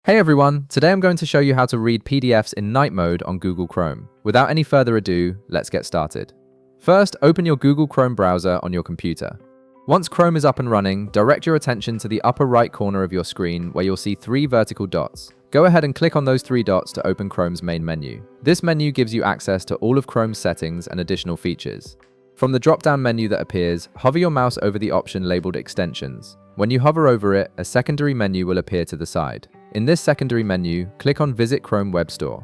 Hey everyone, today I'm going to show you how to read PDFs in night mode on Google Chrome. Without any further ado, let's get started. First, open your Google Chrome browser on your computer. Once Chrome is up and running, direct your attention to the upper right corner of your screen where you'll see three vertical dots. Go ahead and click on those three dots to open Chrome's main menu. This menu gives you access to all of Chrome's settings and additional features. From the drop-down menu that appears, hover your mouse over the option labeled Extensions. When you hover over it, a secondary menu will appear to the side. In this secondary menu, click on Visit Chrome Web Store.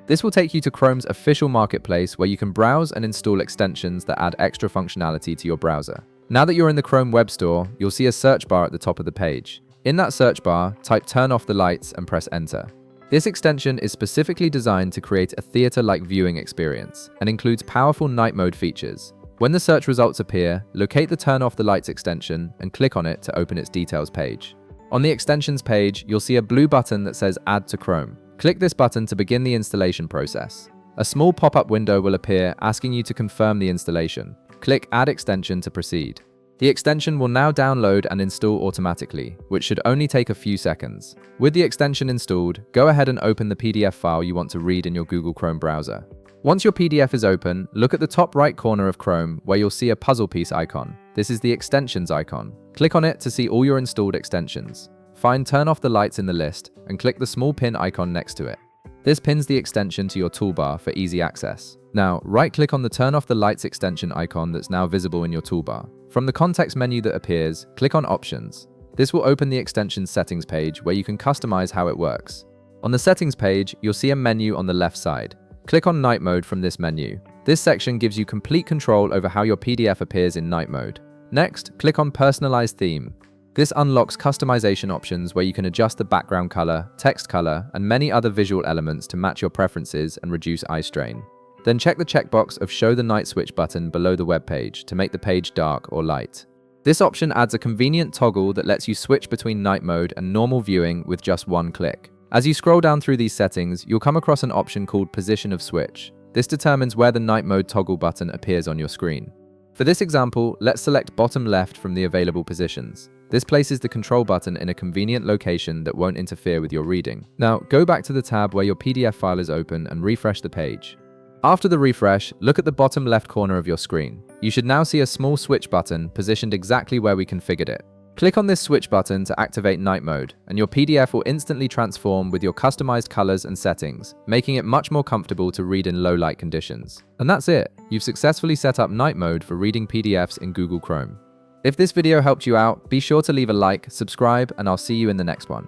This will take you to Chrome's official marketplace where you can browse and install extensions that add extra functionality to your browser. Now that you're in the Chrome Web Store, you'll see a search bar at the top of the page. In that search bar, type Turn off the lights and press Enter. This extension is specifically designed to create a theater-like viewing experience and includes powerful night mode features. When the search results appear, locate the Turn off the lights extension and click on it to open its details page. On the extensions page, you'll see a blue button that says Add to Chrome. Click this button to begin the installation process. A small pop-up window will appear asking you to confirm the installation. Click Add Extension to proceed. The extension will now download and install automatically, which should only take a few seconds. With the extension installed, go ahead and open the PDF file you want to read in your Google Chrome browser. Once your PDF is open, look at the top right corner of Chrome where you'll see a puzzle piece icon. This is the extensions icon. Click on it to see all your installed extensions. Find Turn off the lights in the list and click the small pin icon next to it. This pins the extension to your toolbar for easy access. Now, right-click on the Turn off the lights extension icon that's now visible in your toolbar. From the context menu that appears, click on Options. This will open the extension settings page where you can customize how it works. On the settings page, you'll see a menu on the left side. Click on Night Mode from this menu. This section gives you complete control over how your PDF appears in night mode. Next, click on Personalized Theme. This unlocks customization options where you can adjust the background color, text color, and many other visual elements to match your preferences and reduce eye strain. Then check the checkbox of Show the Night Switch button below the web page to make the page dark or light. This option adds a convenient toggle that lets you switch between night mode and normal viewing with just one click. As you scroll down through these settings, you'll come across an option called Position of Switch. This determines where the night mode toggle button appears on your screen. For this example, let's select bottom left from the available positions. This places the control button in a convenient location that won't interfere with your reading. Now, go back to the tab where your PDF file is open and refresh the page. After the refresh, look at the bottom left corner of your screen. You should now see a small switch button positioned exactly where we configured it. Click on this switch button to activate night mode, and your PDF will instantly transform with your customized colors and settings, making it much more comfortable to read in low light conditions. And that's it. You've successfully set up night mode for reading PDFs in Google Chrome. If this video helped you out, be sure to leave a like, subscribe, and I'll see you in the next one.